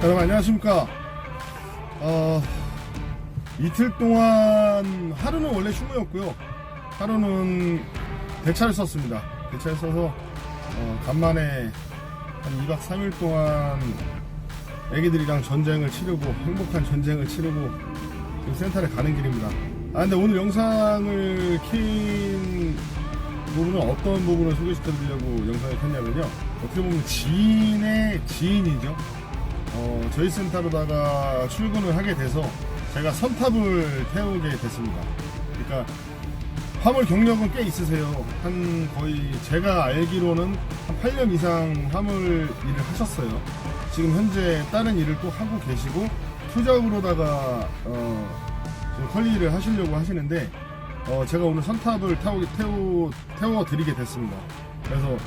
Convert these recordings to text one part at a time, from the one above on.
여러분 안녕하십니까. 이틀 동안 하루는 원래 휴무였고요. 하루는 대차를 썼습니다. 대차를 써서 간만에 한 2박 3일 동안 애기들이랑 전쟁을 치르고 행복한 전쟁을 치르고 지금 센터에 가는 길입니다. 근데 오늘 영상을 킨 부분은 어떤 부분을 소개시켜드리려고 영상을 켰냐면요, 어떻게 보면 지인의 지인이죠. 저희 센터로다가 출근을 하게 돼서 제가 선탑을 태우게 됐습니다. 그러니까 화물 경력은 꽤 있으세요. 한 거의 제가 알기로는 한 8년 이상 화물 일을 하셨어요. 지금 현재 다른 일을 또 하고 계시고 투잡으로다가 지금 컬리를 하시려고 하시는데 제가 오늘 선탑을 태워드리게 됐습니다. 그래서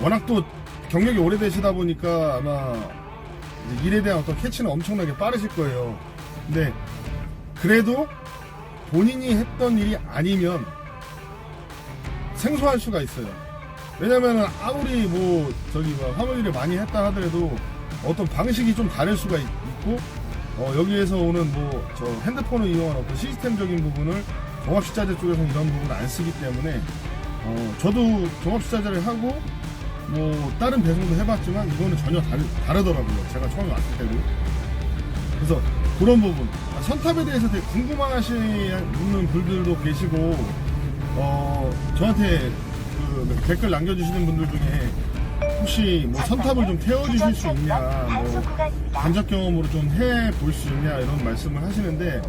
워낙 또 경력이 오래되시다 보니까 아마 일에 대한 어떤 캐치는 엄청나게 빠르실 거예요. 근데 그래도 본인이 했던 일이 아니면 생소할 수가 있어요. 왜냐면은 아무리 화물 일을 많이 했다 하더라도 어떤 방식이 좀 다를 수가 있고, 여기에서 오는 저 핸드폰을 이용한 어떤 시스템적인 부분을 종합식자재 쪽에서는 이런 부분을 안 쓰기 때문에 저도 종합식자재를 하고 다른 배송도 해봤지만 이거는 전혀 다르더라고요. 제가 처음에 왔을 때도. 그래서 그런 부분, 선탑에 대해서 되게 궁금하시는 분들도 계시고, 저한테 댓글 남겨주시는 분들 중에 혹시 선탑을 좀 태워주실 수 있냐, 간접 경험으로 좀 해볼 수 있냐 이런 말씀을 하시는데,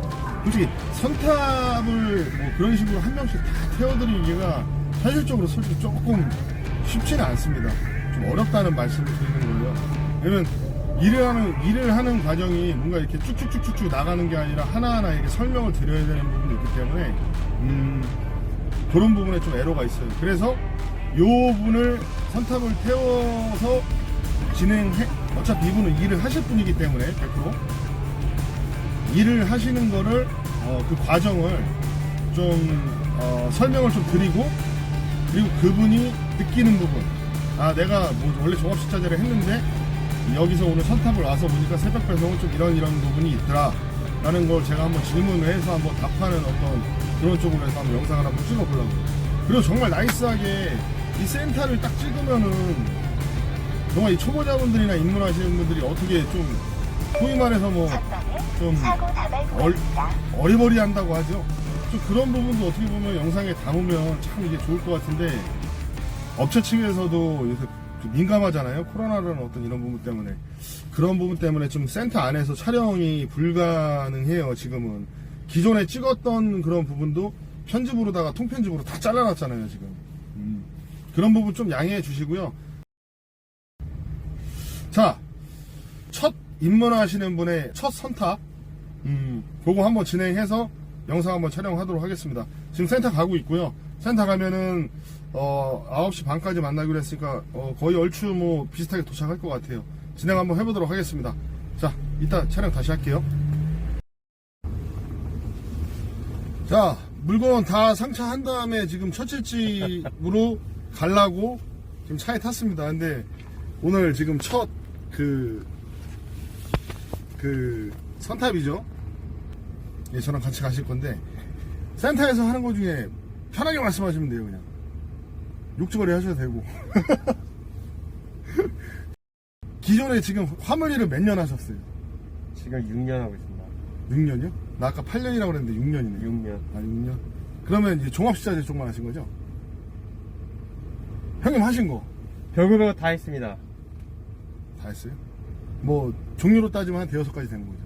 솔직히 선탑을 그런 식으로 한 명씩 다 태워드리기가 현실적으로 솔직히 조금 쉽지는 않습니다. 좀 어렵다는 말씀을 드리는 거예요. 왜냐면 일을 하는 과정이 뭔가 이렇게 쭉쭉쭉쭉 나가는 게 아니라 하나하나 이렇게 설명을 드려야 되는 부분이 있기 때문에 그런 부분에 좀 애로가 있어요. 그래서 요 분을 선탑을 태워서 어차피 이분은 일을 하실 분이기 때문에 100% 일을 하시는 거를 그 과정을 좀 설명을 좀 드리고, 그리고 그분이 느끼는 부분, 내가 원래 종합식자재를 했는데 여기서 오늘 선탑을 와서 보니까 새벽 배송은 좀 이런 부분이 있더라 라는 걸 제가 한번 질문을 해서 한번 답하는 어떤 그런 쪽으로 해서 한번 영상을 한번 찍어보려고. 그리고 정말 나이스하게 이 센터를 딱 찍으면은 정말 이 초보자분들이나 입문하시는 분들이 어떻게 좀 소위 말해서 좀 어리버리한다고 하죠. 좀 그런 부분도 어떻게 보면 영상에 담으면 참 이게 좋을 것 같은데, 업체 측에서도 요새 민감하잖아요. 코로나라는 어떤 이런 부분 때문에. 그런 부분 때문에 좀 센터 안에서 촬영이 불가능해요. 지금은 기존에 찍었던 그런 부분도 편집으로다가 통편집으로 다 잘라놨잖아요 지금. 그런 부분 좀 양해해 주시고요. 자, 첫 입문하시는 분의 첫 선탑 그거 한번 진행해서 영상 한번 촬영하도록 하겠습니다. 지금 센터 가고 있고요. 센터 가면은 9시 반까지 만나기로 했으니까 거의 얼추 비슷하게 도착할 것 같아요. 진행 한번 해보도록 하겠습니다. 자, 이따 촬영 다시 할게요. 자, 물건 다 상차한 다음에 지금 첫째집으로 가려고 지금 차에 탔습니다. 근데 오늘 지금 첫 선탑이죠. 예, 저랑 같이 가실 건데, 센터에서 하는 것 중에 편하게 말씀하시면 돼요. 그냥 욕지거리 하셔도 되고. 기존에 지금 화물 일을 몇 년 하셨어요? 지금 6년 하고 있습니다. 6년이요? 나 아까 8년이라고 그랬는데 6년이네. 6년. 6년? 그러면 이제 종합식자재 쪽만 하신 거죠? 형님 하신 거 벽으로 다 했습니다. 다 했어요? 종류로 따지면 한 대여섯 가지 되는 거죠.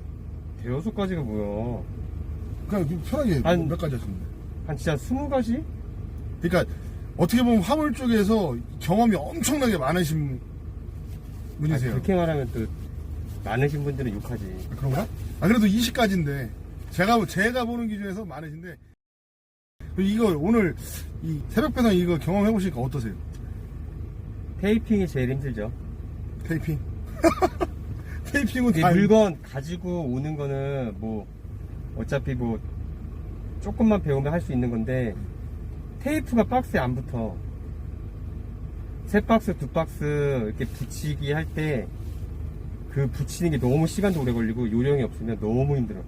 대여섯 가지가 뭐야? 그냥 편하게 몇 가지 하셨는데. 한 진짜 20가지? 그러니까 어떻게 보면 화물 쪽에서 경험이 엄청나게 많으신 분이세요. 그렇게 말하면 또 많으신 분들은 욕하지. 그런가? 그래도 20가지인데 제가 보는 기준에서 많으신데, 이거 오늘 이 새벽 배송 이거 경험해 보시니까 어떠세요? 테이핑이 제일 힘들죠. 테이핑? 테이핑은 다 물건 가지고 오는 거는 어차피 조금만 배우면 할 수 있는 건데, 테이프가 박스에 안 붙어. 3박스, 2박스 이렇게 붙이기 할 때 그 붙이는 게 너무 시간도 오래 걸리고 요령이 없으면 너무 힘들어.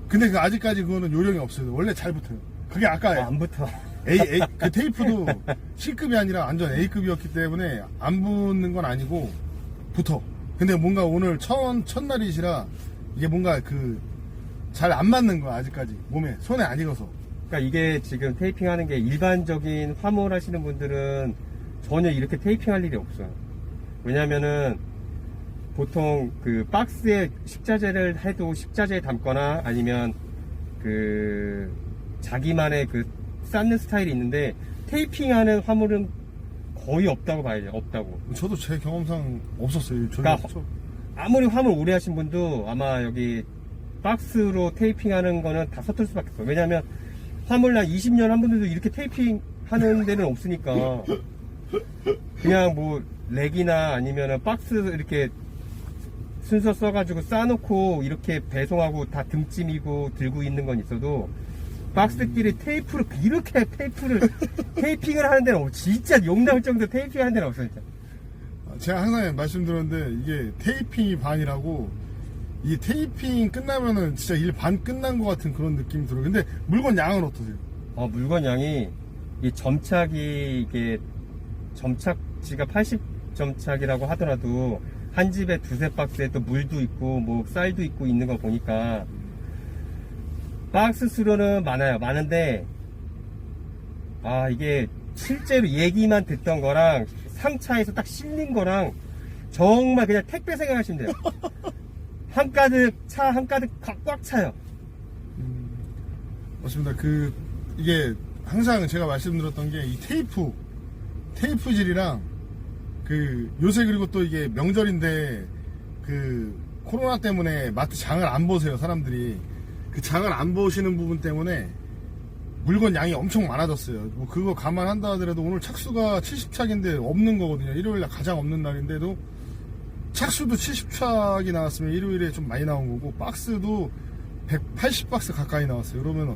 근데 그 아직까지 그거는 요령이 없어요. 원래 잘 붙어요. 그게 아까 안 붙어. 그 테이프도 C급이 아니라 완전 A급이었기 때문에 안 붙는 건 아니고 붙어. 근데 뭔가 오늘 첫날이시라 이게 뭔가 잘 안 맞는 거야, 아직까지. 몸에, 손에 안 익어서. 그러니까 이게 지금 테이핑 하는 게 일반적인 화물 하시는 분들은 전혀 이렇게 테이핑 할 일이 없어요. 왜냐면은 보통 그 박스에 식자재를 해도 식자재에 담거나 아니면 그 자기만의 그 쌓는 스타일이 있는데 테이핑 하는 화물은 거의 없다고 봐야죠. 없다고. 저도 제 경험상 없었어요. 그러니까 아무리 화물 오래 하신 분도 아마 여기 박스로 테이핑 하는 거는 다 서툴 수밖에 없어요. 왜냐면 화물 한 20년 한 분들도 이렇게 테이핑 하는 데는 없으니까 그냥 뭐 렉이나 아니면은 박스 이렇게 순서 써가지고 쌓아놓고 이렇게 배송하고 다 등짐이고 들고 있는 건 있어도 박스끼리 테이프를 이렇게 테이핑을 하는 데는 없어. 진짜 욕 나올 정도 테이핑 하는 데는 없어 진짜. 제가 항상 말씀드렸는데 이게 테이핑이 반이라고, 이 테이핑 끝나면은 진짜 일 반 끝난 것 같은 그런 느낌이 들어요. 근데 물건 양은 어떠세요? 물건 양이 이 점착이 이게 점착지가 80점착이라고 하더라도 한 집에 두세 박스에 또 물도 있고 뭐 쌀도 있고 있는 거 보니까 박스 수로는 많은데 이게 실제로 얘기만 듣던 거랑 상차에서 딱 실린 거랑 정말 그냥 택배 생각하시면 돼요. 차 한가득 꽉 차요. 맞습니다. 이게 항상 제가 말씀드렸던 게 이 테이프질이랑 요새 그리고 또 이게 명절인데 코로나 때문에 마트 장을 안 보세요, 사람들이. 그 장을 안 보시는 부분 때문에 물건 양이 엄청 많아졌어요. 뭐 그거 감안한다 하더라도 오늘 착수가 70착인데 없는 거거든요. 일요일날 가장 없는 날인데도 착수도 70착이 나왔으면 일요일에 좀 많이 나온 거고, 박스도 180박스 가까이 나왔어요. 그러면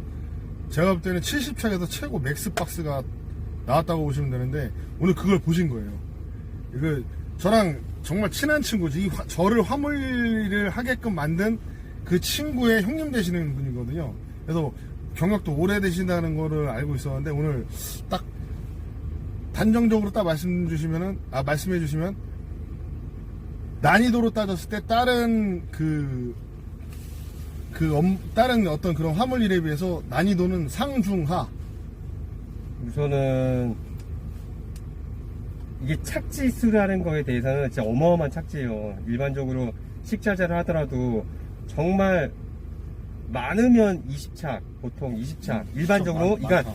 제가 볼 때는 70착에서 최고 맥스 박스가 나왔다고 보시면 되는데, 오늘 그걸 보신 거예요. 저랑 정말 친한 친구지. 저를 화물일을 하게끔 만든 그 친구의 형님 되시는 분이거든요. 그래서 경력도 오래되신다는 거를 알고 있었는데, 오늘 딱 단정적으로 딱 말씀해 주시면 난이도로 따졌을 때 다른 다른 어떤 그런 화물 일에 비해서 난이도는 상중하. 우선은 이게 착지수라는 거에 대해서는 진짜 어마어마한 착지예요. 일반적으로 식자재를 하더라도 정말 많으면 20착, 보통 20착. 일반적으로, 그러니까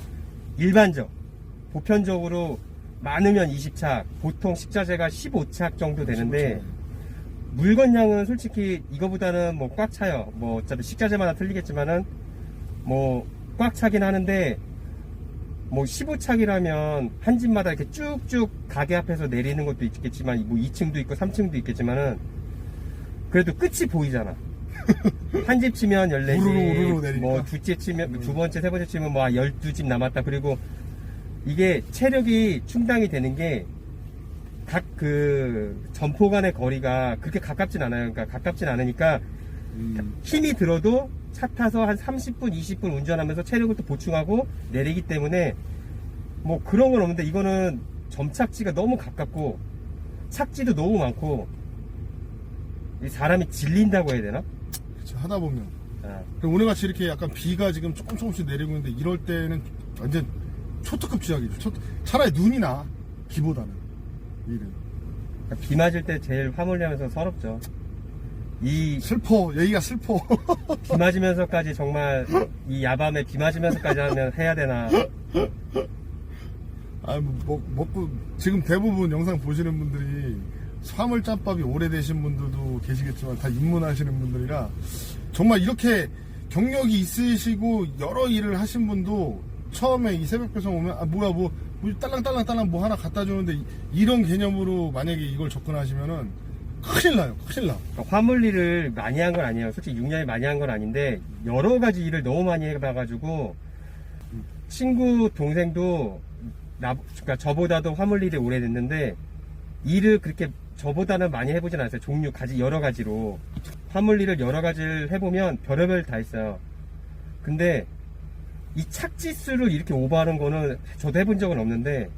보편적으로 많으면 20착, 보통 식자재가 15착 정도 되는데, 15착. 물건량은 솔직히 이거보다는 뭐 꽉 차요. 뭐 어차피 식자재마다 틀리겠지만은 뭐 꽉 차긴 하는데, 뭐 15착이라면 한 집마다 이렇게 쭉쭉 가게 앞에서 내리는 것도 있겠지만, 뭐 2층도 있고 3층도 있겠지만은 그래도 끝이 보이잖아. 한 집 치면 14집, 우르르 내리니까. 뭐 두 번째, 세 번째 치면 뭐 12집 남았다. 그리고 이게 체력이 충당이 되는 게 각 점포 간의 거리가 그렇게 가깝진 않아요. 그러니까 가깝진 않으니까 힘이 들어도 차 타서 한 30분, 20분 운전하면서 체력을 또 보충하고 내리기 때문에 뭐 그런 건 없는데, 이거는 점착지가 너무 가깝고 착지도 너무 많고 이 사람이 질린다고 해야 되나? 그쵸, 하다 보면. 오늘같이 이렇게 약간 비가 지금 조금씩 내리고 있는데, 이럴 때는 완전 초특급 지역이죠. 차라리 눈이 나, 비보다는. 일은. 비 맞을 때 제일 화물 내면서 서럽죠. 얘기가 슬퍼. 비 맞으면서까지 정말 이 야밤에 비 맞으면서까지 해야 되나. 지금 대부분 영상 보시는 분들이 화물 짬밥이 오래되신 분들도 계시겠지만 다 입문하시는 분들이라, 정말 이렇게 경력이 있으시고 여러 일을 하신 분도 처음에 이 새벽 배송 오면 뭐 딸랑딸랑 뭐 하나 갖다 주는데, 이런 개념으로 만약에 이걸 접근하시면은 큰일 나요. 그러니까 화물 일을 많이 한 건 아니에요. 솔직히 6년이 많이 한 건 아닌데 여러 가지 일을 너무 많이 해봐가지고, 친구 동생도 그러니까 저보다도 화물 일이 오래됐는데 일을 그렇게 저보다는 많이 해보진 않았어요. 종류 여러 가지로 화물일을 여러 가지를 해보면 별의별 다 있어요. 근데 이 착지수를 이렇게 오버하는 거는 저도 해본 적은 없는데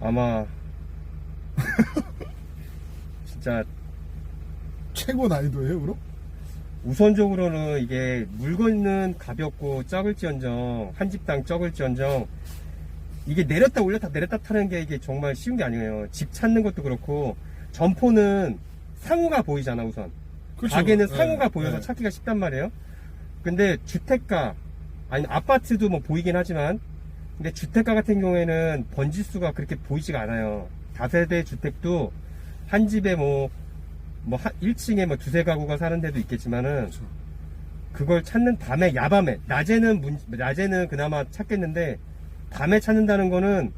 아마 진짜 최고 난이도예요, 그럼? 우선적으로는 이게 물건은 가볍고 적을지언정 한 집당 적을지언정 이게 내렸다 올렸다 내렸다 타는 게 이게 정말 쉬운 게 아니에요. 집 찾는 것도 그렇고 점포는 상호가 보이잖아. 우선 그렇죠. 가게는 네, 상호가 보여서 네. 찾기가 쉽단 말이에요. 근데 주택가 아니 아파트도 뭐 보이긴 하지만 근데 주택가 같은 경우에는 번지수가 그렇게 보이지가 않아요. 다세대 주택도 한 집에 뭐 1층에 뭐 두세 가구가 사는 데도 있겠지만은 그렇죠. 그걸 찾는 밤에 야밤에 낮에는 그나마 찾겠는데 밤에 찾는다는 거는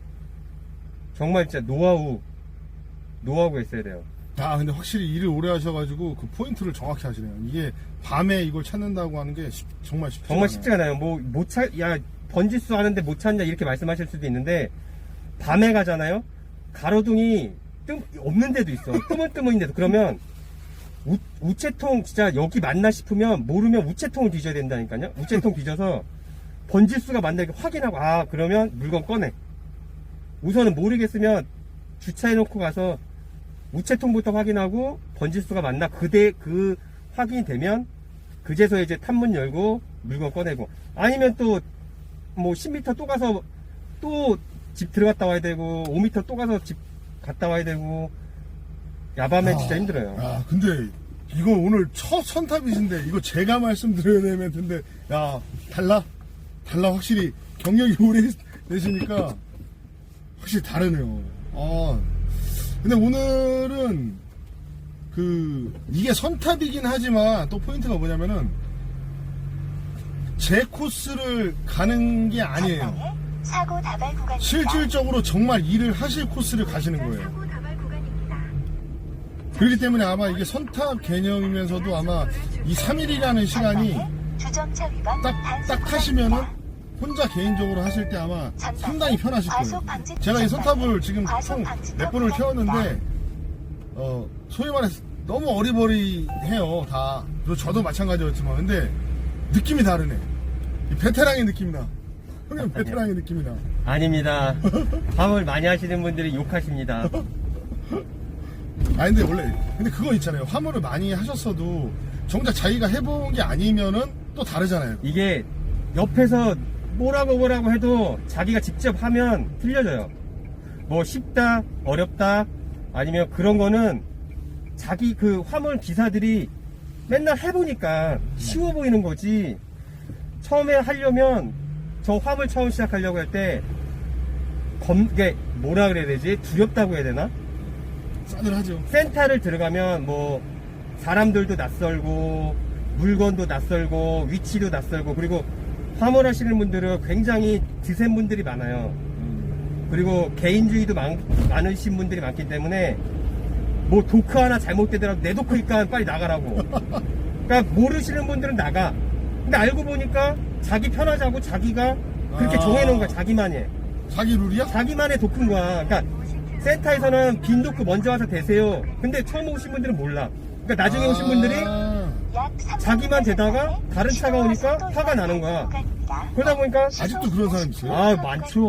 정말 진짜 노하우가 있어야 돼요. 아, 근데 확실히 일을 오래 하셔가지고 그 포인트를 정확히 하시네요. 이게 밤에 이걸 찾는다고 하는 게 정말 쉽지 정말 않아요. 쉽지가 않아요. 번지수 하는데 못 찾냐 이렇게 말씀하실 수도 있는데 밤에 가잖아요. 가로등이 없는 데도 있어. 뜨문뜨문인데도. 그러면 우체통 진짜 여기 맞나 싶으면 모르면 우체통을 뒤져야 된다니까요. 우체통 뒤져서 번지수가 맞나 이렇게 확인하고 그러면 물건 꺼내. 우선은 모르겠으면 주차해놓고 가서 우체통부터 확인하고 번지수가 맞나 그 확인이 되면 그제서 이제 탑문 열고 물건 꺼내고 아니면 또 뭐 10m 또 가서 또 집 들어갔다 와야 되고 5m 또 가서 집 갔다 와야 되고 야밤에 진짜 힘들어요. 근데 이거 오늘 첫 선탑이신데 이거 제가 말씀드려야 될 멘트인데 달라 확실히 경력이 오래 되시니까 확실히 다르네요. 근데 오늘은 이게 선탑이긴 하지만 또 포인트가 뭐냐면은 제 코스를 가는 게 아니에요. 사고 다발 구간입니다. 실질적으로 정말 일을 하실 코스를 가시는 거예요. 사고 다발 구간입니다. 그렇기 때문에 아마 이게 선탑 개념이면서도 아마 이 3일이라는 시간이 주정차 위반 딱 타시면은 혼자 개인적으로 하실 때 아마 상당히 편하실 거예요. 제가 이 선탑을 지금 총 몇 번을 태웠는데 소위 말해서 너무 어리버리해요 다. 그리고 저도 마찬가지였지만 근데 느낌이 다르네. 이 베테랑의 느낌이 나. 형님 베테랑의 느낌이 나. 아닙니다. 밤을 많이 하시는 분들이 욕하십니다. 근데 그거 있잖아요. 화물을 많이 하셨어도 정작 자기가 해본 게 아니면은 또 다르잖아요. 이게 옆에서 뭐라고 해도 자기가 직접 하면 틀려져요. 뭐 쉽다, 어렵다, 아니면 그런 거는 자기 그 화물 기사들이 맨날 해보니까 쉬워 보이는 거지. 처음에 하려면 저 화물 처음 시작하려고 할 때 이게 뭐라 그래야 되지? 두렵다고 해야 되나? 싸늘하죠. 센터를 들어가면 뭐 사람들도 낯설고 물건도 낯설고 위치도 낯설고 그리고 화물 하시는 분들은 굉장히 드센 분들이 많아요. 그리고 개인주의도 많으신 분들이 많기 때문에 뭐 도크 하나 잘못되더라도 내 도크니까 빨리 나가라고. 그러니까 모르시는 분들은 나가. 근데 알고 보니까 자기 편하자고 자기가 그렇게 정해놓은 거야. 자기만의. 자기 룰이야? 자기만의 도크인 거야. 그러니까 센터에서는 빈 도크 먼저 와서 대세요. 근데 처음 오신 분들은 몰라. 그러니까 나중에 오신 분들이 자기만 대다가 다른 차가 오니까 화가 나는 거야. 그러다 보니까 아직도 그런 사람 있어요? 많죠.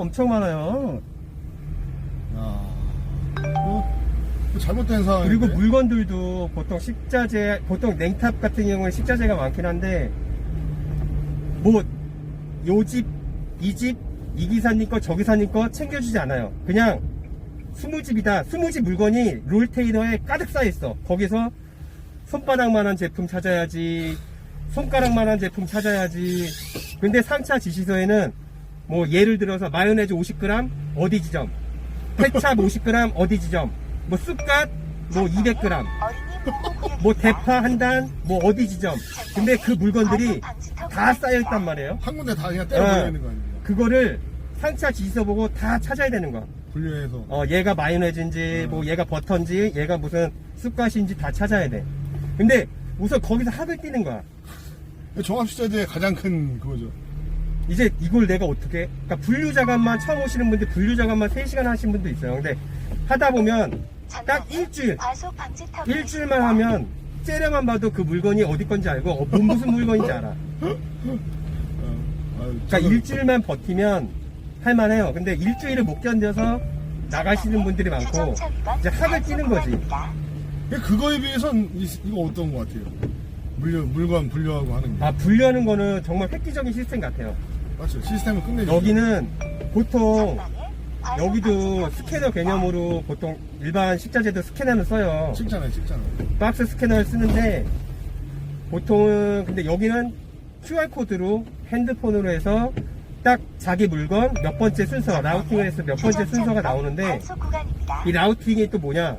엄청 많아요. 잘못된 상황. 그리고 물건들도 보통 냉탑 같은 경우는 식자재가 많긴 한데 뭐 요 집, 이 집, 이 기사님 거, 저 기사님 거 챙겨주지 않아요. 그냥 20집이다. 20집 물건이 롤테이너에 가득 쌓여있어. 거기서 손바닥만한 제품 찾아야지, 손가락만한 제품 찾아야지. 근데 3차 지시서에는 뭐 예를 들어서 마요네즈 50g 어디 지점, 케찹 50g 어디 지점, 뭐 쑥갓 뭐 200g, 뭐 대파 한 단 뭐 어디 지점. 근데 그 물건들이 다 쌓여있단 말이에요. 한 군데 다 그냥 때려버리는 거 아니에요? 그거를 상차 지시서 보고 다 찾아야 되는 거야. 분류해서. 얘가 마요네즈인지 뭐 얘가 버터인지 얘가 무슨 쑥갓인지 다 찾아야 돼. 근데 우선 거기서 합을 띄는 거야. 종합식자재의 가장 큰 그거죠. 이제 이걸 내가 어떻게, 그러니까 분류자관만 처음 오시는 분들 분류자관만 3시간 하신 분도 있어요. 근데 하다 보면 딱 전방에 일주일, 과속 방지 터널이 일주일만 있습니다. 하면 째려만 봐도 그 물건이 어디 건지 알고 무슨 물건인지 알아. 그러니까 일주일만 버티면 할만해요. 근데 일주일을 못 견뎌서 나가시는 분들이 많고 주정차 위반 이제 학을 단속 뛰는 거지. 구간입니다. 그거에 비해선 이거 어떤 것 같아요? 물건 분류하고 하는 게. 아, 분류하는 거는 정말 획기적인 시스템 같아요. 맞죠? 시스템은 끝내죠. 여기는 보통 전방에 과속 여기도 방지 터널이 스캐너 있습니다. 개념으로 보통 일반 식자재도 스캐너는 써요. 찍잖아요. 박스 스캐너를 쓰는데 보통은 근데 여기는 QR코드로 핸드폰으로 해서 딱 자기 물건 몇 번째 순서 라우팅을 해서 몇 번째 주정차 순서가 위반 나오는데 단속 구간입니다. 이 라우팅이 또 뭐냐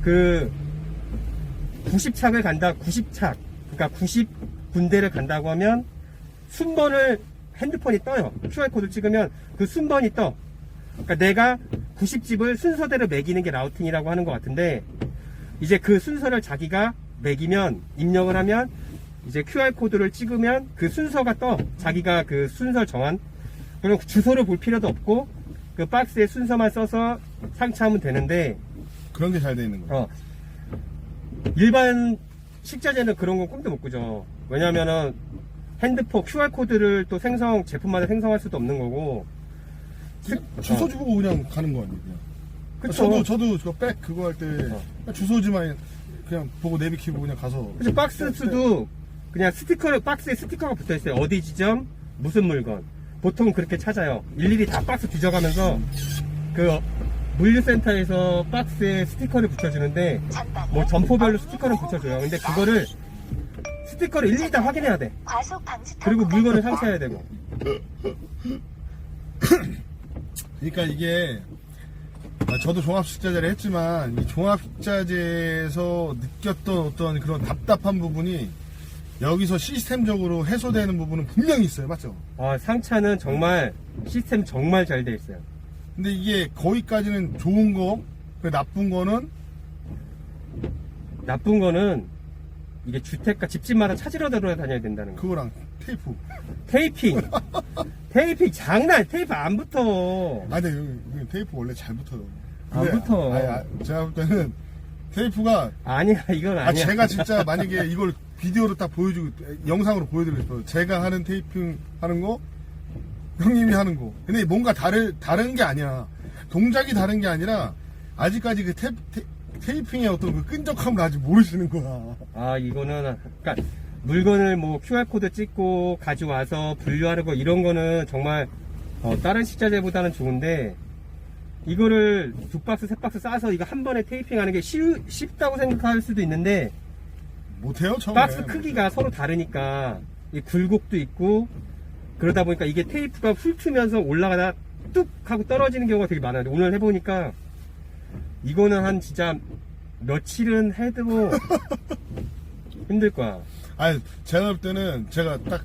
그 90착을 간다 90착 그러니까 90군데를 간다고 하면 순번을 핸드폰이 떠요. QR코드 찍으면 그 순번이 떠. 그러니까 내가 90집을 순서대로 매기는 게 라우팅이라고 하는 것 같은데 이제 그 순서를 자기가 매기면 입력을 하면 이제 QR코드를 찍으면 그 순서가 떠. 자기가 그 순서를 정한. 그럼 주소를 볼 필요도 없고 그 박스에 순서만 써서 상차하면 되는데 그런 게 잘 돼 있는 거예요. 일반 식자재는 그런 건 꿈도 못 꾸죠. 왜냐면은 핸드폰 QR코드를 또 제품마다 생성할 수도 없는 거고. 주소지 보고 그냥 가는 거 아니에요? 그쵸. 저도 저 백 그거 할 때 주소지만 그냥 보고 내비 키고 그냥 가서. 그래서 박스 수도 그냥 박스에 스티커가 붙어 있어요. 어디 지점, 무슨 물건. 보통 그렇게 찾아요. 일일이 다 박스 뒤져가면서 그 물류센터에서 박스에 스티커를 붙여주는데 전방에 뭐 점포별로 스티커를 붙여줘요. 근데 그거를 스티커를 일일이 다 확인해야 돼. 과속 방지 그리고 터널 물건을 구간입니다. 상차해야 되고. 그러니까 이게 저도 종합식자재를 했지만 이 종합식자재에서 느꼈던 어떤 그런 답답한 부분이 여기서 시스템적으로 해소되는 부분은 분명히 있어요. 맞죠? 상차는 정말 시스템 정말 잘 돼 있어요. 근데 이게 거기까지는 좋은 거, 그 나쁜 거는 나쁜 거는 이게 주택가 집집마다 찾으러 돌아다녀야 된다는 거. 그거랑 테이프. 테이핑 장난. 테이프 안 붙어. 아, 근데 여기 테이프 원래 잘 붙어요. 안 근데 붙어. 제가 볼 때는 테이프가 아니야, 이건 아니야. 제가 진짜 만약에 이걸 비디오로 딱 보여주고 영상으로 보여드리고 싶어요. 제가 하는 테이핑 하는 거, 형님이 하는 거. 근데 뭔가 다른 게 아니야. 동작이 다른 게 아니라 아직까지 그 테이핑의 어떤 그 끈적함을 아직 모르시는 거야. 이거는 그러니까 물건을 뭐 QR코드 찍고 가져와서 분류하는 거 이런 거는 정말 다른 식자재보다는 좋은데 이거를 2박스, 3박스 싸서 이거 한 번에 테이핑하는 게 쉽다고 생각할 수도 있는데 못해요, 처음에. 박스 크기가 서로 다르니까 이 굴곡도 있고 그러다 보니까 이게 테이프가 훑으면서 올라가다 뚝 하고 떨어지는 경우가 되게 많아요. 오늘 해보니까 이거는 한 진짜 며칠은 해도 힘들 거야. 아니, 제가 볼 때는 제가 딱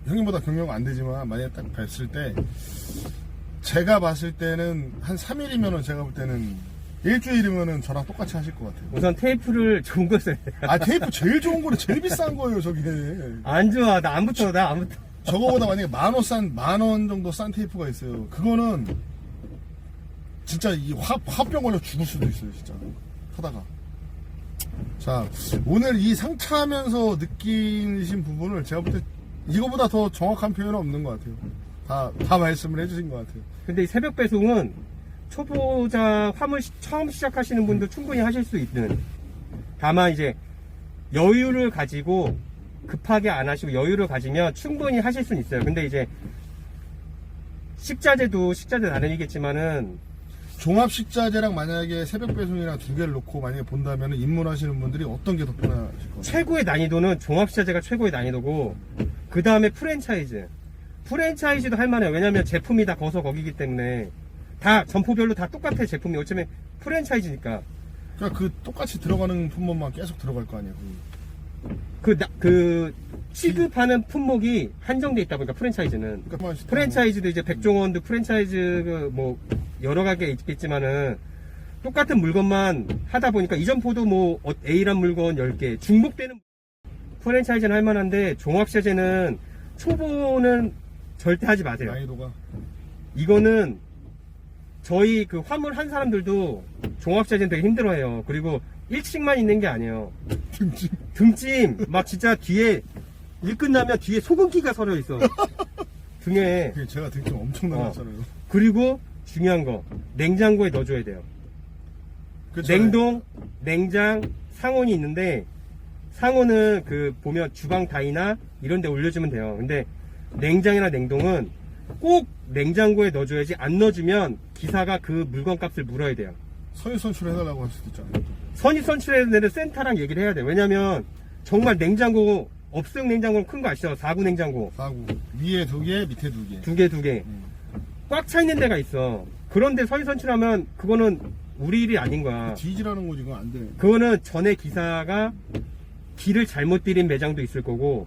형님보다 경력 안 되지만 만약에 딱 뵀을 때 제가 봤을 때는 한 3일이면은 제가 볼 때는 일주일이면은 저랑 똑같이 하실 것 같아요. 우선 테이프를 좋은 걸 써야 돼. 테이프 제일 좋은 거는 제일 비싼 거예요, 저게. 안 좋아. 나 안 붙어. 저거보다 만약에 만 원 정도 싼 테이프가 있어요. 그거는 진짜 이 화병 걸려 죽을 수도 있어요, 진짜. 하다가. 자, 오늘 이 상차하면서 느끼신 부분을 제가 볼 때 이거보다 더 정확한 표현은 없는 것 같아요. 다 말씀을 해주신 것 같아요. 근데 이 새벽 배송은 초보자 화물 처음 시작하시는 분도 충분히 하실 수 있는. 다만 이제 여유를 가지고 급하게 안 하시고 여유를 가지면 충분히 하실 수는 있어요. 근데 이제 식자재도 다르겠지만은 종합식자재랑 만약에 새벽 배송이랑 두 개를 놓고 만약에 본다면 입문하시는 분들이 어떤 게 더 편하실 것 같아요? 최고의 난이도는 종합식자재가 최고의 난이도고 그 다음에 프랜차이즈도 할만해요. 왜냐면 제품이 다 거기서 거기기 때문에 다 점포별로 다 똑같아. 제품이 어쩌면 프랜차이즈니까 그러니까 그 똑같이 들어가는 품목만 계속 들어갈 거 아니에요. 그 취급하는 품목이 한정돼 있다 보니까 프랜차이즈는. 그러니까 프랜차이즈도 이제 백종원도 프랜차이즈 뭐 여러 가게 있겠지만은 똑같은 물건만 하다 보니까 이 점포도 뭐 A란 물건 10개 중복되는 프랜차이즈는 할 만한데 종합식자재는 초보는 절대 하지 마세요. 난이도가 이거는 저희 그 화물 한 사람들도 종합자재는 되게 힘들어해요. 그리고 1층만 있는 게 아니에요. 등짐 막 진짜 뒤에 일 끝나면 뒤에 소금기가 서려 있어. 등에. 제가 등좀 엄청 나갔잖아요. 그리고 중요한 거 냉장고에 넣어줘야 돼요. 그쵸? 냉동, 냉장, 상온이 있는데 상온은 그 보면 주방 다이나 이런 데 올려주면 돼요. 근데 냉장이나 냉동은 꼭 냉장고에 넣어줘야지 안 넣어주면 기사가 그 물건 값을 물어야 돼요. 선입선출해달라고 할 수도 있잖아요. 선입선출해야 되는 센터랑 얘기를 해야 돼요. 왜냐면 정말 냉장고 업승 냉장고는 큰 거 아시죠? 4구 냉장고 4구 위에 2개 밑에 2개. 두 개 꽉 차 있는 데가 있어. 그런데 선입선출하면 그거는 우리 일이 아닌 거야. 뒤지라는 거지. 그건 안 돼. 그거는 전에 기사가 길을 잘못 들인 매장도 있을 거고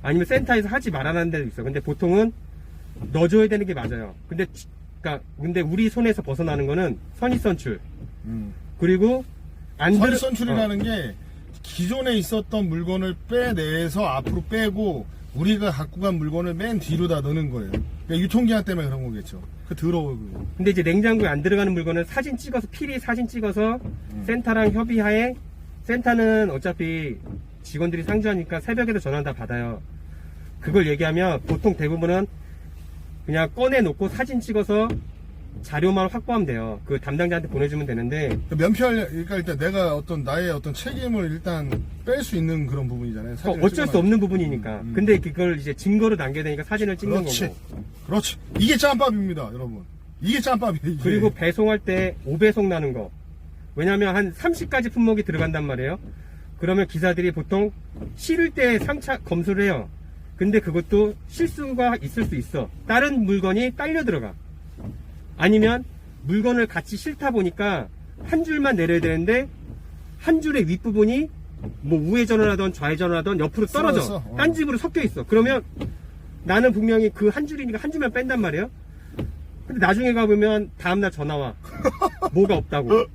아니면 센터에서 하지 말아라는 데도 있어. 근데 보통은 넣어줘야 되는 게 맞아요. 근데 우리 손에서 벗어나는 거는 선입선출. 그리고 안 들어- 선입선출이라는 게 기존에 있었던 물건을 빼내서 앞으로 빼고 우리가 갖고 간 물건을 맨 뒤로다 넣는 거예요. 그러니까 유통기한 때문에 그런 거겠죠. 그 더러워 그거. 근데 이제 냉장고에 안 들어가는 물건은 사진 찍어서 필히 사진 찍어서 센터랑 협의하에 센터는 어차피 직원들이 상주하니까 새벽에도 전화 다 받아요. 그걸 얘기하면 보통 대부분은 그냥 꺼내놓고 사진 찍어서 자료만 확보하면 돼요. 그 담당자한테 보내주면 되는데 면피하려, 그러니까 일단 내가 나의 어떤 책임을 일단 뺄 수 있는 그런 부분이잖아요. 사진을 어쩔 수 찍어놔. 없는 부분이니까. 근데 그걸 이제 증거로 남겨야 되니까 사진을 찍는 그렇지. 거고. 그렇지. 이게 짬밥입니다, 여러분. 이게 짬밥이에요. 이게. 그리고 배송할 때 5배송 나는 거. 왜냐면 한 30가지 품목이 들어간단 말이에요. 그러면 기사들이 보통 실을 때 상차 검수를 해요. 근데 그것도 실수가 있을 수 있어. 다른 물건이 딸려 들어가. 아니면 물건을 같이 싣다 보니까 한 줄만 내려야 되는데 한 줄의 윗부분이 뭐 우회전을 하던 좌회전을 하던 옆으로 떨어져. 쓰러졌어. 딴 집으로 섞여 있어. 그러면 나는 분명히 그 한 줄이니까 한 줄만 뺀단 말이에요. 근데 나중에 가보면 다음날 전화 와. 뭐가 없다고.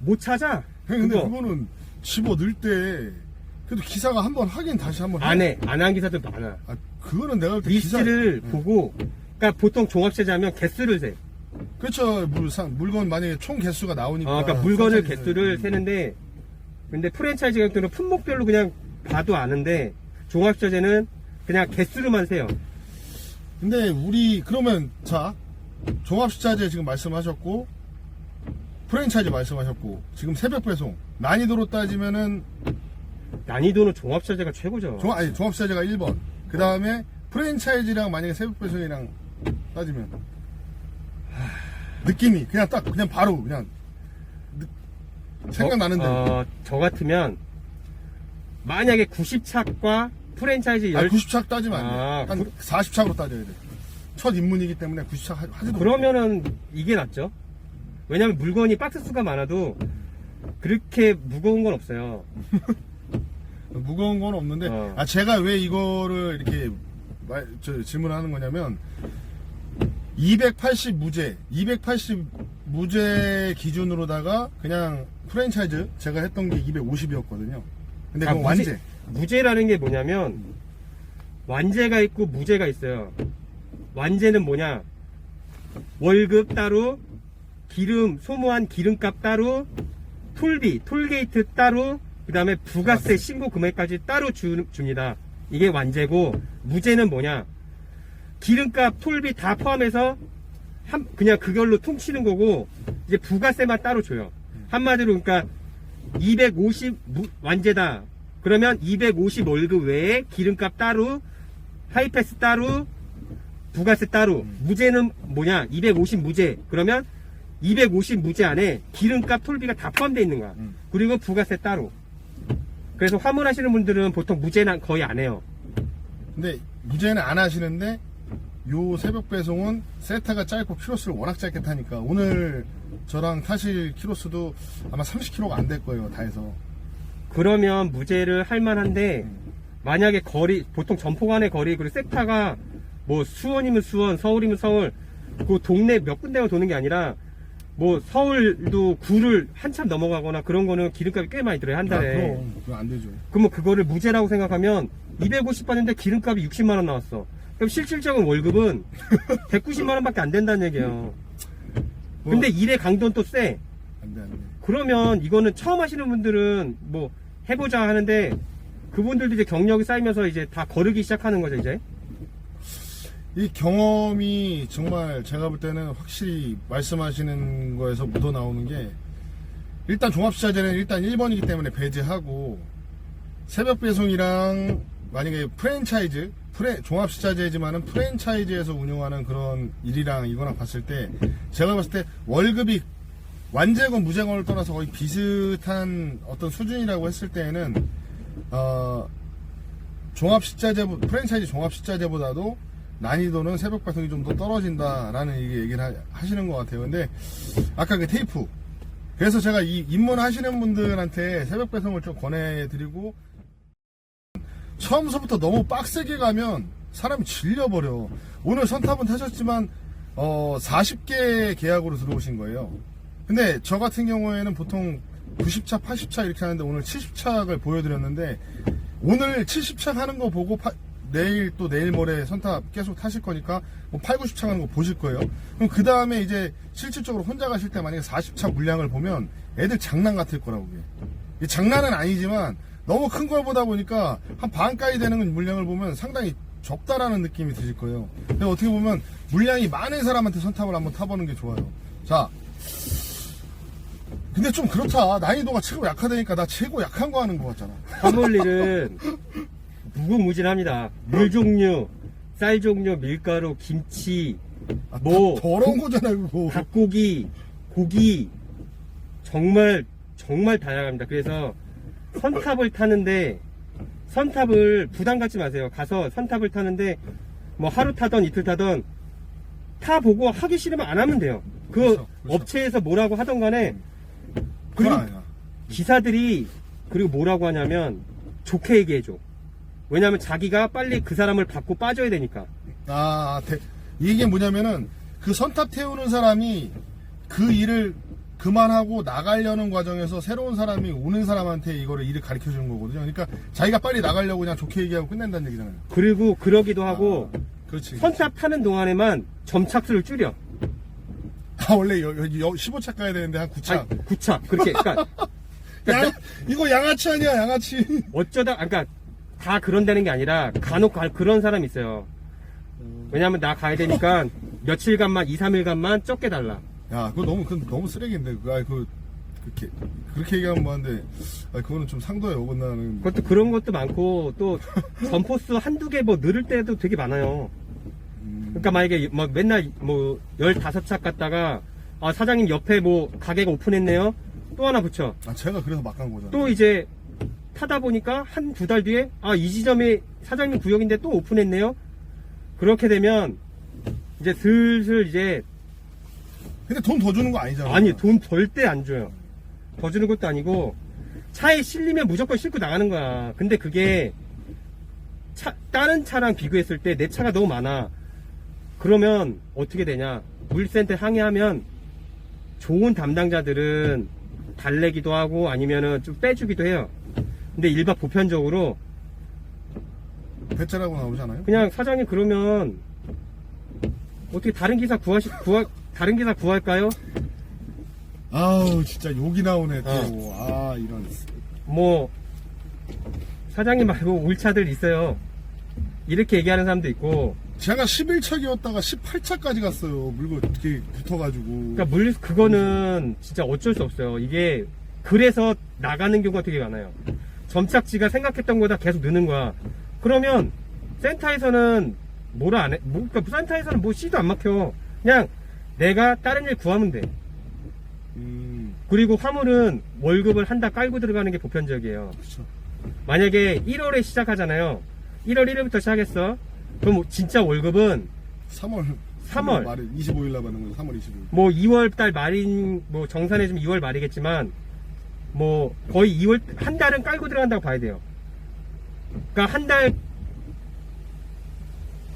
못 찾아. 근데 그거. 그거는 집어 넣을 때 그래도 기사가 한번 하긴 다시 한번 안 해. 안 한 기사도 많아. 아, 그거는 내가 볼 때 리스트를 보고, 그러니까 보통 종합세자면 개수를 세. 그렇죠. 물건 만약에 총 개수가 나오니까. 그러니까 물건을 프랜차이즈. 개수를 세는데, 근데 프랜차이즈 같은 경우는 품목별로 그냥 봐도 아는데, 종합세제는 그냥 개수로만 세요. 근데 그러면 자 종합식자재 지금 말씀하셨고 프랜차이즈 말씀하셨고 지금 새벽 배송 난이도로 따지면은 난이도는 종합세제가 최고죠. 종합식자재가 1번. 그 다음에 프랜차이즈랑 만약에 새벽 배송이랑 따지면 느낌이 그냥 바로 그냥 생각나는 대로. 저 같으면, 만약에 90착과 프랜차이즈 90착 따지면 안 돼. 아, 한 40착으로 따져야 돼. 첫 입문이기 때문에 90착 하지도 그러면은 이게 낫죠. 왜냐면 물건이 박스 수가 많아도 그렇게 무거운 건 없어요. 무거운 건 없는데 제가 왜 이거를 이렇게 질문하는 거냐면 280 무제 기준으로다가 그냥 프랜차이즈 제가 했던 게 250이었거든요. 근데 그건 완제. 무제라는 게 뭐냐면 완제가 있고 무제가 있어요. 완제는 뭐냐? 월급 따로, 소모한 기름값 따로, 톨게이트 따로, 그 다음에 부가세 신고 금액까지 따로 줍니다. 이게 완제고, 무제는 뭐냐? 기름값, 톨비 다 포함해서 그냥 그걸로 퉁치는 거고, 이제 부가세만 따로 줘요. 한마디로 그러니까 250 완제다. 그러면 250 월급 외에 기름값 따로, 하이패스 따로, 부가세 따로. 무제는 뭐냐? 250 무제. 그러면 250 무제 안에 기름값, 톨비가 다 포함되어 있는 거야. 그리고 부가세 따로. 그래서 화물하시는 분들은 보통 무제는 거의 안 해요. 근데 무제는 안 하시는데 요 새벽 배송은 세타가 짧고 키로수를 워낙 짧게 타니까 오늘 저랑 타실 키로수도 아마 30km가 안 될 거예요. 다 해서. 그러면 무제를 할 만한데 만약에 보통 점포 간의 거리 그리고 세타가 뭐 수원이면 수원, 서울이면 서울 그 동네 몇 군데만 도는 게 아니라 뭐 서울도 구를 한참 넘어가거나 그런 거는 기름값이 꽤 많이 들어요. 한 달에. 그럼 안 되죠. 그러면 그거를 무제라고 생각하면 250 받는데 기름값이 60만원 나왔어. 그럼 실질적인 월급은 190만원 밖에 안 된다는 얘기예요. 근데 일의 강도는 또 세. 안 돼. 그러면 이거는 처음 하시는 분들은 뭐 해보자 하는데 그분들도 이제 경력이 쌓이면서 이제 다 거르기 시작하는 거죠, 이제. 이 경험이 정말 제가 볼 때는 확실히 말씀하시는 거에서 묻어 나오는 게, 일단 종합식자재는 일단 1번이기 때문에 배제하고, 새벽 배송이랑 만약에 프랜차이즈, 종합식자재지만은 프랜차이즈에서 운영하는 그런 일이랑 이거랑 봤을 때, 제가 봤을 때 월급이 완제건 무제건을 떠나서 거의 비슷한 어떤 수준이라고 했을 때에는 프랜차이즈 종합식자재보다도 난이도는 새벽 배송이 좀 더 떨어진다라는 얘기를 하시는 것 같아요. 근데 아까 그 테이프, 그래서 제가 이 입문하시는 분들한테 새벽 배송을 좀 권해드리고, 처음서부터 너무 빡세게 가면 사람이 질려버려. 오늘 선탑은 타셨지만 40개 계약으로 들어오신 거예요. 근데 저 같은 경우에는 보통 90차, 80차 이렇게 하는데 오늘 70차를 보여드렸는데, 오늘 70차 하는 거 보고 내일 또 내일 모레 선탑 계속 타실 거니까 뭐 8, 90차 가는 거 보실 거예요. 그럼 그 다음에 이제 실질적으로 혼자 가실 때 만약에 40차 물량을 보면 애들 장난 같을 거라고. 이게 장난은 아니지만 너무 큰 걸 보다 보니까 한 반가이 되는 물량을 보면 상당히 적다라는 느낌이 드실 거예요. 근데 어떻게 보면 물량이 많은 사람한테 선탑을 한번 타보는 게 좋아요. 자, 근데 좀 그렇다. 난이도가 최고 약하다니까 나 최고 약한 거 하는 거 같잖아. 화물일은 무궁무진합니다. 물 종류, 쌀 종류, 밀가루, 김치, 뭐 더러운 거잖아 그거. 닭고기, 고기, 정말 다양합니다. 그래서 선탑을 타는데, 선탑을 부담 갖지 마세요. 가서 선탑을 타는데 뭐 하루 타던 이틀 타던 타보고 하기 싫으면 안 하면 돼요. 그렇죠. 업체에서 뭐라고 하던 간에. 그건 그리고 아니야. 기사들이 그리고 뭐라고 하냐면 좋게 얘기해줘. 왜냐면 자기가 빨리 그 사람을 받고 빠져야 되니까. 이게 뭐냐면은 그 선탑 태우는 사람이 그 일을 그만하고 나가려는 과정에서 새로운 사람이 오는 사람한테 이거를 일을 가르쳐 주는 거거든요. 그러니까 자기가 빨리 나가려고 그냥 좋게 얘기하고 끝낸다는 얘기잖아요. 그리고 그러기도 하고 그렇지. 선탑 타는 동안에만 점착수를 줄여. 원래 여기 15차 가야 되는데 한 9차. 아니, 9차. 그렇게. 그러니까 이거 양아치 아니야, 양아치. 어쩌다, 그러니까 다 그런다는 게 아니라 간혹 그런 사람이 있어요. 왜냐면 나 가야 되니까 며칠간만, 2, 3일간만 적게 달라. 야, 그거 너무 쓰레기인데. 그렇게 얘기하면 뭐한데, 그거는 좀 상도에 어긋나는. 그것도 그런 것도 많고, 또 점포수 한두 개 뭐 늘을 때도 되게 많아요. 그러니까 만약에 뭐 맨날 뭐 15차 갔다가, 사장님 옆에 뭐 가게가 오픈했네요. 또 하나 붙여. 제가 그래서 막 간 거잖아. 또 이제 타다 보니까 한 두 달 뒤에 이 지점이 사장님 구역인데 또 오픈했네요. 그렇게 되면 이제 슬슬 이제. 근데 돈 더 주는 거 아니잖아. 아니, 돈 절대 안 줘요. 더 주는 것도 아니고 차에 실리면 무조건 싣고 나가는 거야. 근데 그게 다른 차랑 비교했을 때 내 차가 너무 많아. 그러면 어떻게 되냐, 물류센터에 항의하면 좋은 담당자들은 달래기도 하고 아니면은 좀 빼주기도 해요. 근데 일반 보편적으로 배째라고 나오잖아요. 그냥 사장님 그러면 어떻게 다른 기사 다른 기사 구할까요? 아우 진짜 욕이 나오네 또. 이런. 뭐 사장님 말고 올 차들 있어요. 이렇게 얘기하는 사람도 있고. 제가 11차기였다가 18차까지 갔어요. 물고 이렇게 붙어가지고. 그러니까 그거는 진짜 어쩔 수 없어요. 이게 그래서 나가는 경우가 되게 많아요. 점착지가 생각했던 거보다 계속 느는 거야. 그러면 센터에서는 뭐라 안 해? 그러니까 센터에서는 뭐 씨도 안 막혀. 그냥 내가 다른 일 구하면 돼. 그리고 화물은 월급을 한 달 깔고 들어가는 게 보편적이에요. 그렇죠. 만약에 1월에 시작하잖아요. 1월 1일부터 시작했어. 그럼 진짜 월급은 3월 말에 25일 날 받는 거죠. 3월 25일. 뭐 2월 달 말인, 뭐 정산해 주면 2월 말이겠지만 뭐 거의 2월 한 달은 깔고 들어간다고 봐야 돼요. 그러니까 한 달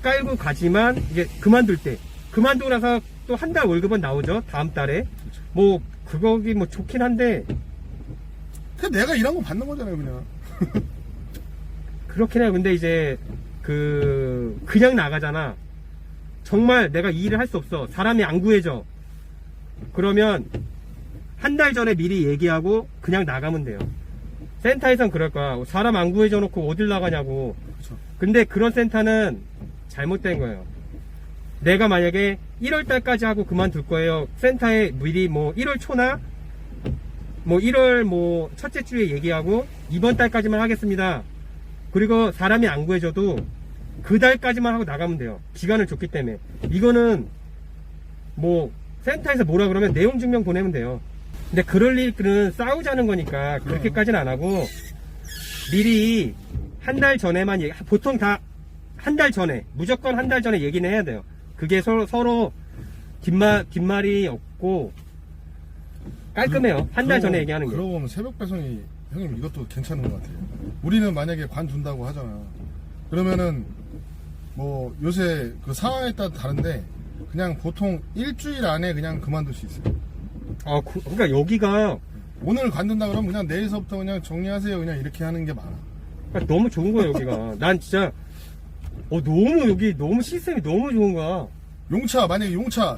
깔고 가지만 이게 그만두고 나서 또 한 달 월급은 나오죠. 다음 달에. 뭐 그거기 뭐 좋긴 한데 그냥 내가 일한 거 받는 거잖아요, 그냥. 그렇긴 해요. 근데 이제 그냥 나가잖아. 정말 내가 이 일을 할 수 없어. 사람이 안 구해져. 그러면 한 달 전에 미리 얘기하고 그냥 나가면 돼요. 센터에선 그럴 거야. 사람 안 구해줘 놓고 어딜 나가냐고. 그쵸. 근데 그런 센터는 잘못된 거예요. 내가 만약에 1월 달까지 하고 그만둘 거예요. 센터에 미리 뭐 1월 초나 뭐 1월 뭐 첫째 주에 얘기하고 이번 달까지만 하겠습니다. 그리고 사람이 안 구해줘도 그 달까지만 하고 나가면 돼요. 기간을 줬기 때문에. 이거는 뭐 센터에서 뭐라 그러면 내용 증명 보내면 돼요. 근데 그럴 일은 싸우자는 거니까 그렇게까지는 안 하고 미리 한 달 전에만 보통 다 한 달 전에 무조건 한 달 전에 얘기는 해야 돼요. 그게 서로 뒷말이 없고 깔끔해요. 한 달 전에 얘기하는 게. 그러고 보면 새벽 배송이 형님 이것도 괜찮은 것 같아요. 우리는 만약에 관둔다고 하잖아. 그러면은 뭐 요새 그 상황에 따라 다른데 그냥 보통 일주일 안에 그냥 그만둘 수 있어요. 그러니까 여기가 오늘 관둔다 그러면 그냥 내일서부터 그냥 정리하세요. 그냥 이렇게 하는 게 많아. 그러니까 너무 좋은 거야 여기가. 난 진짜 너무 여기 너무 시스템이 너무 좋은 거야. 만약에 용차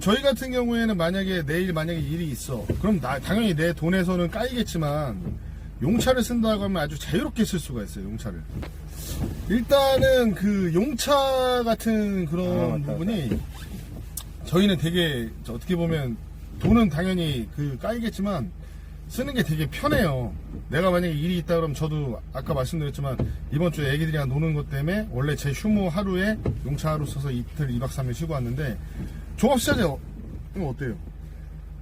저희 같은 경우에는 만약에 내일 만약에 일이 있어 그럼 당연히 내 돈에서는 까이겠지만 용차를 쓴다고 하면 아주 자유롭게 쓸 수가 있어요. 용차를 일단은 그 용차 같은 그런 부분이 저희는 되게 어떻게 보면 돈은 당연히 그 까이겠지만 쓰는 게 되게 편해요. 내가 만약에 일이 있다 그러면 저도 아까 말씀드렸지만 이번 주에 애기들이랑 노는 것 때문에 원래 제 휴무 하루에 용차 하루 써서 이틀 2박 3일 쉬고 왔는데 종합시장에 이거 어때요?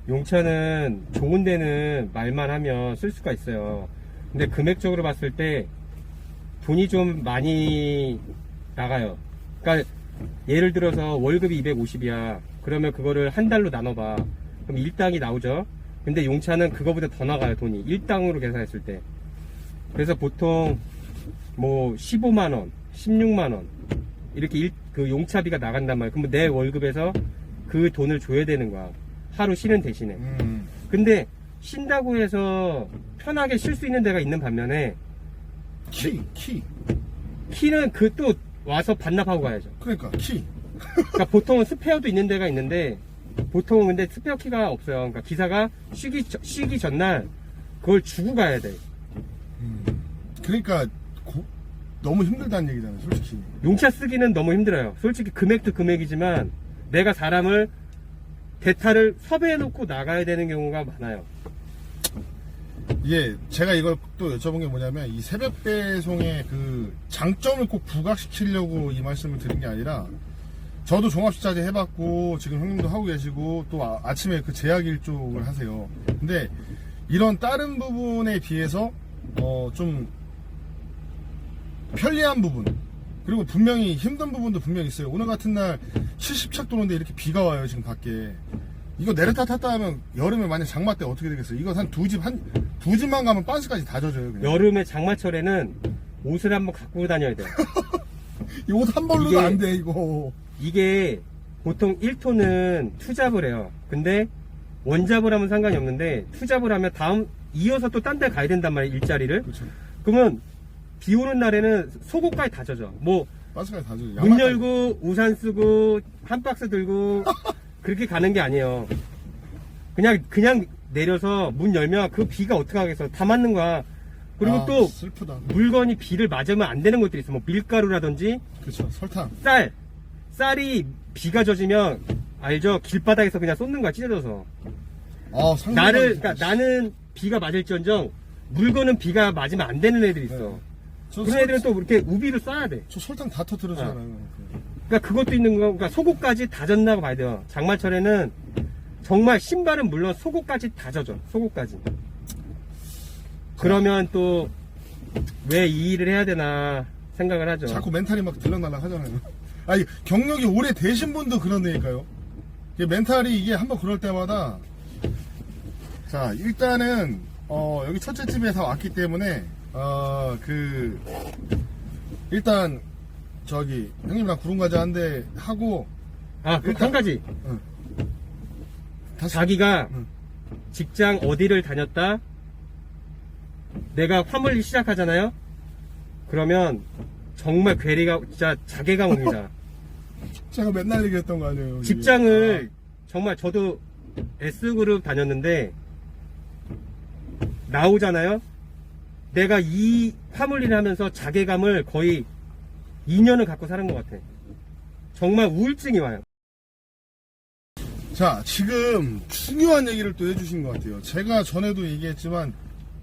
용차는 좋은 데는 말만 하면 쓸 수가 있어요. 근데 금액적으로 봤을 때 돈이 좀 많이 나가요. 그러니까 예를 들어서 월급이 250이야. 그러면 그거를 한 달로 나눠봐. 그럼 일당이 나오죠. 근데 용차는 그거보다 더 나가요. 돈이 일당으로 계산했을 때. 그래서 보통 뭐 15만원 16만원 이렇게 그 용차비가 나간단 말이야. 그럼 내 월급에서 그 돈을 줘야 되는 거야. 하루 쉬는 대신에. 근데 쉰다고 해서 편하게 쉴 수 있는 데가 있는 반면에 키는 그 또 와서 반납하고 가야죠. 그러니까 그러니까 보통은 스페어도 있는 데가 있는데 보통은 근데 스페어 키가 없어요. 그러니까 기사가 쉬기 전날 그걸 주고 가야 돼. 그러니까 너무 힘들다는 얘기잖아요. 솔직히 용차 쓰기는 너무 힘들어요. 솔직히 금액도 금액이지만 내가 사람을 대타를 섭외해 놓고 나가야 되는 경우가 많아요. 예, 제가 이걸 또 여쭤본 게 뭐냐면 이 새벽 배송의 그 장점을 꼭 부각시키려고 이 말씀을 드린 게 아니라 저도 종합식자재 해봤고 지금 형님도 하고 계시고 또 아침에 그 제약일 쪽을 하세요. 근데 이런 다른 부분에 비해서 좀 편리한 부분 그리고 분명히 힘든 부분도 분명히 있어요. 오늘 같은 날 70척 도는데 이렇게 비가 와요. 지금 밖에 이거 내렸다 탔다 하면 여름에 만약 장마 때 어떻게 되겠어요? 이거 한 두 집만 가면 반스까지 다 젖어요. 그냥. 여름에 장마철에는 옷을 한번 갖고 다녀야 돼요. 이 옷 한 벌로도 안 돼 이거. 이게 보통 1톤은 투잡을 해요. 근데 원잡을 하면 상관이 없는데 투잡을 하면 다음 이어서 또 딴 데 가야 된단 말이에요. 일자리를. 그렇죠. 그러면 비 오는 날에는 속옷까지 다 젖어. 뭐 반스까지 다 젖어. 문 열고 우산 쓰고 한 박스 들고 그렇게 가는 게 아니에요. 그냥 내려서 문 열면 그 비가 어떻게 하겠어. 다 맞는 거야. 그리고 또 슬프다. 물건이 비를 맞으면 안 되는 것들이 있어. 뭐 밀가루라든지 그렇죠. 설탕. 쌀이 비가 젖으면 알죠? 길바닥에서 그냥 쏟는 거야. 찢어져서. 그러니까 나는 비가 맞을지언정 물건은 비가 맞으면 안 되는 애들이 있어. 그런 애들은 또 이렇게 우비를 쏴야 돼. 저 설탕 다 터뜨려주잖아요. 그러니까 그것도 있는 거. 그러니까 속옷까지 다 젖나고 봐야 돼요. 장마철에는 정말 신발은 물론 속옷까지 다 젖어. 속옷까지. 그러면 또 왜 이 일을 해야 되나 생각을 하죠. 자꾸 멘탈이 막 들락날락 하잖아요. 아니 경력이 오래 되신 분도 그러니까요. 멘탈이 이게 한번 그럴 때마다 자 일단은 여기 첫째 집에 다 왔기 때문에 일단 저기 형님이랑 구름과자 한 대 하고 한 가지. 다시 자기가 직장 어디를 다녔다 내가 화물 시작하잖아요. 그러면 정말 괴리가 진짜 자괴감 옵니다. 제가 맨날 얘기했던 거 아니에요. 직장을 정말 저도 S그룹 다녔는데 나오잖아요. 내가 이 화물일을 하면서 자괴감을 거의 2년을 갖고 사는 것 같아. 정말 우울증이 와요. 자, 지금 중요한 얘기를 또 해주신 것 같아요. 제가 전에도 얘기했지만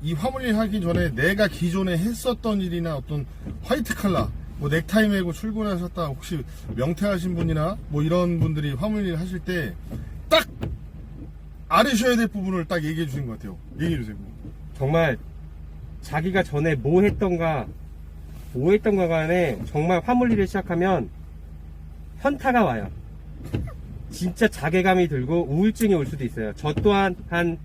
이 화물일 하기 전에 내가 기존에 했었던 일이나 어떤 화이트 칼라, 뭐 넥타이 메고 출근하셨다 혹시 명퇴하신 분이나 뭐 이런 분들이 화물일 하실 때 딱 알으셔야 될 부분을 딱 얘기해 주신 것 같아요. 얘기해 주세요. 정말 자기가 전에 뭐 했던가 간에 정말 화물일을 시작하면 현타가 와요. 진짜 자괴감이 들고 우울증이 올 수도 있어요. 저 또한 한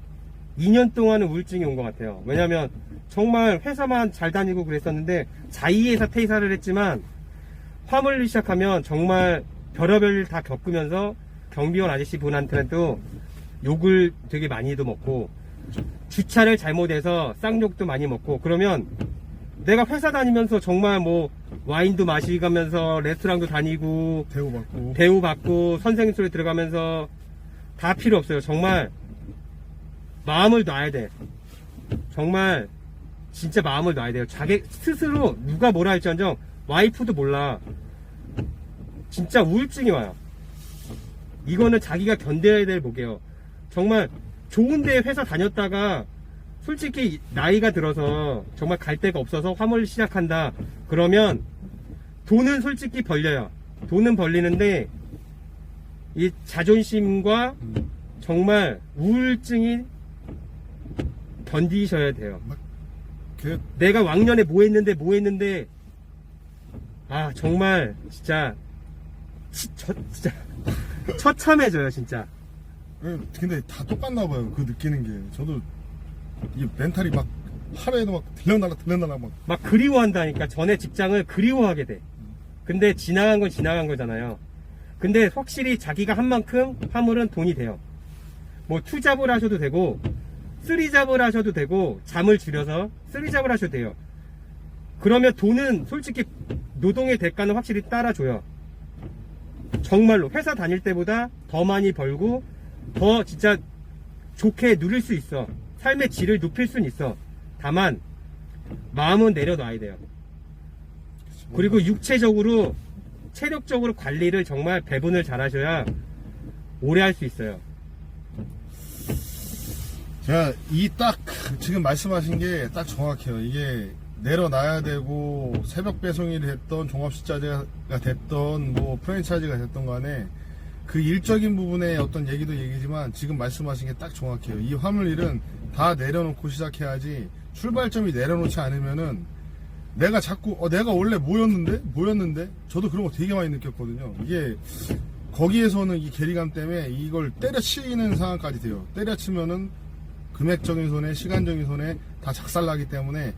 2년 동안은 우울증이 온 것 같아요. 왜냐면 정말 회사만 잘 다니고 그랬었는데 자의회사 퇴사를 했지만 화물일 시작하면 정말 별의별 일 다 겪으면서 경비원 아저씨 분한테도 욕을 되게 많이도 먹고 주차를 잘못해서 쌍욕도 많이 먹고 그러면 내가 회사 다니면서 정말 뭐 와인도 마시면서 레스토랑도 다니고 대우받고 선생님 소리 들어가면서 다 필요 없어요. 정말 마음을 놔야 돼. 정말 진짜 마음을 놔야 돼요. 자기 스스로 누가 뭐라 할지언정 와이프도 몰라. 진짜 우울증이 와요. 이거는 자기가 견뎌야 될 목이에요. 정말 좋은데 회사 다녔다가 솔직히 나이가 들어서 정말 갈 데가 없어서 화물 시작한다 그러면 돈은 솔직히 벌려요. 돈은 벌리는데 이 자존심과 정말 우울증이 견디셔야 돼요. 내가 왕년에 뭐 했는데 아 정말 진짜 진짜 처참해져요 진짜. 근데 다 똑같나 봐요. 그 느끼는 게. 저도 이 멘탈이 막 하루에도 막 들려날라 막 그리워한다니까. 전에 직장을 그리워하게 돼. 근데 지나간 건 지나간 거잖아요. 근데 확실히 자기가 한 만큼 화물은 돈이 돼요. 뭐 투잡을 하셔도 되고 쓰리잡을 하셔도 되고 잠을 줄여서 쓰리잡을 하셔도 돼요. 그러면 돈은 솔직히 노동의 대가는 확실히 따라줘요. 정말로 회사 다닐 때보다 더 많이 벌고 더 진짜 좋게 누릴 수 있어. 삶의 질을 높일 수는 있어. 다만 마음은 내려놔야 돼요. 그리고 육체적으로 체력적으로 관리를 정말 배분을 잘 하셔야 오래 할 수 있어요. 제가 이 딱 지금 말씀하신 게 딱 정확해요. 이게 내려놔야 되고 새벽 배송일을 했던 종합식자재가 됐던 뭐 프랜차이즈가 됐던 간에 그 일적인 부분의 어떤 얘기도 얘기지만 지금 말씀하신 게 딱 정확해요. 이 화물일은 다 내려놓고 시작해야지 출발점이 내려놓지 않으면은 내가 자꾸 내가 원래 뭐였는데 저도 그런 거 되게 많이 느꼈거든요. 이게 거기에서는 이 괴리감 때문에 이걸 때려치는 상황까지 돼요. 때려치면은 금액적인 손해, 시간적인 손해 다 작살나기 때문에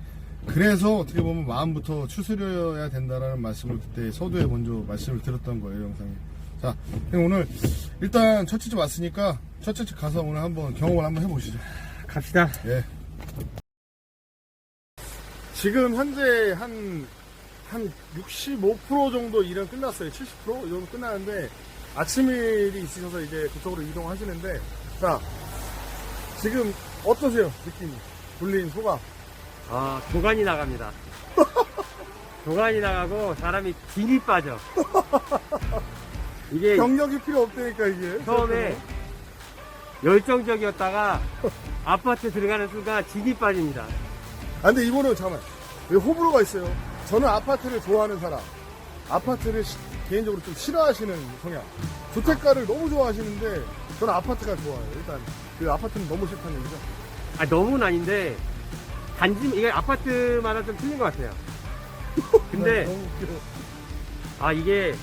그래서 어떻게 보면 마음부터 추스려야 된다라는 말씀을 그때 서두에 먼저 말씀을 드렸던 거예요, 영상에. 자, 그럼 오늘 일단 첫째 집 왔으니까 첫째 집 가서 오늘 한번 경험을 한번 해보시죠. 갑시다. 예. 지금 현재 한 65% 정도 일은 끝났어요. 70% 이 정도 끝나는데 아침 일이 있으셔서 이제 그쪽으로 이동하시는데 자, 지금 어떠세요? 느낌이? 돌린 소감? 아, 도가니 나갑니다. 도가니 나가고 사람이 진이 빠져. 이게 경력이 필요 없다니까 이게. 처음에 열정적이었다가 아파트 들어가는 순간 진이 빠집니다. 아, 근데 이거는 잠깐만. 왜 호불호가 있어요? 저는 아파트를 좋아하는 사람. 아파트를 개인적으로 좀 싫어하시는 성향. 주택가를 너무 좋아하시는데 저는 아파트가 좋아요. 일단 그 아파트는 너무 싫다는 얘기죠. 아, 너무는 아닌데 단지 이게 아파트마다 좀 틀린 것 같아요. 근데 너무 웃겨. 아 이게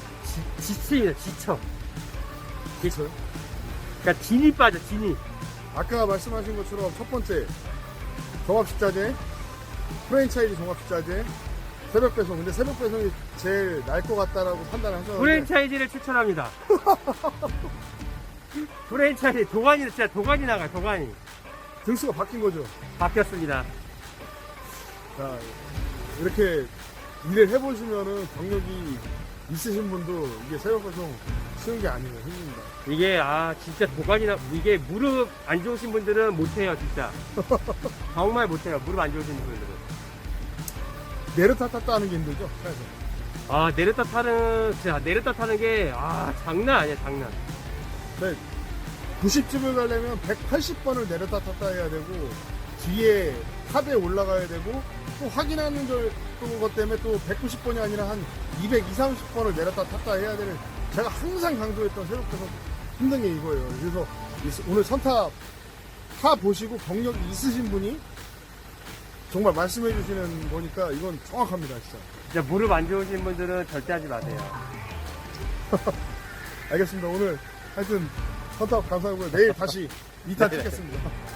지칩니다. 지쳐. 그렇죠? 그러니까 진이 빠져. 진이. 아까 말씀하신 것처럼 첫 번째 종합식자재, 프랜차이즈 종합식자재, 새벽 배송. 근데 새벽 배송이 제일 나을 것 같다라고 판단하셨는데 프랜차이즈를 추천합니다. 프랜차이즈 도가니 진짜 도가니 나가요. 도가니. 등수가 바뀐 거죠. 바뀌었습니다. 자, 이렇게 일을 해보시면은 경력이 있으신 분도 이게 새벽 배송 쉬운 게 아니에요. 힘듭니다. 이게 진짜 도가니나 이게 무릎 안 좋으신 분들은 못해요 진짜. 정말 못해요 무릎 안 좋으신 분들은. 내렸다 탔다 하는 게 힘들죠? 차에서. 내렸다 타는 게 장난 아니야 장난. 네, 90집을 가려면 180번을 내렸다 탔다 해야 되고 뒤에 탑에 올라가야 되고 또 확인하는 것 때문에 또 190번이 아니라 한 220, 30번을 내렸다 탔다 해야 되는, 제가 항상 강조했던 새롭게서 힘든 게 이거예요. 그래서 오늘 선탑 타 보시고 경력이 있으신 분이 정말 말씀해 주시는 거니까 이건 정확합니다. 진짜 무릎 안 좋으신 분들은 절대 하지 마세요. 알겠습니다. 오늘 하여튼 선탑 감사하고요. 내일 다시 2탄 찍겠습니다.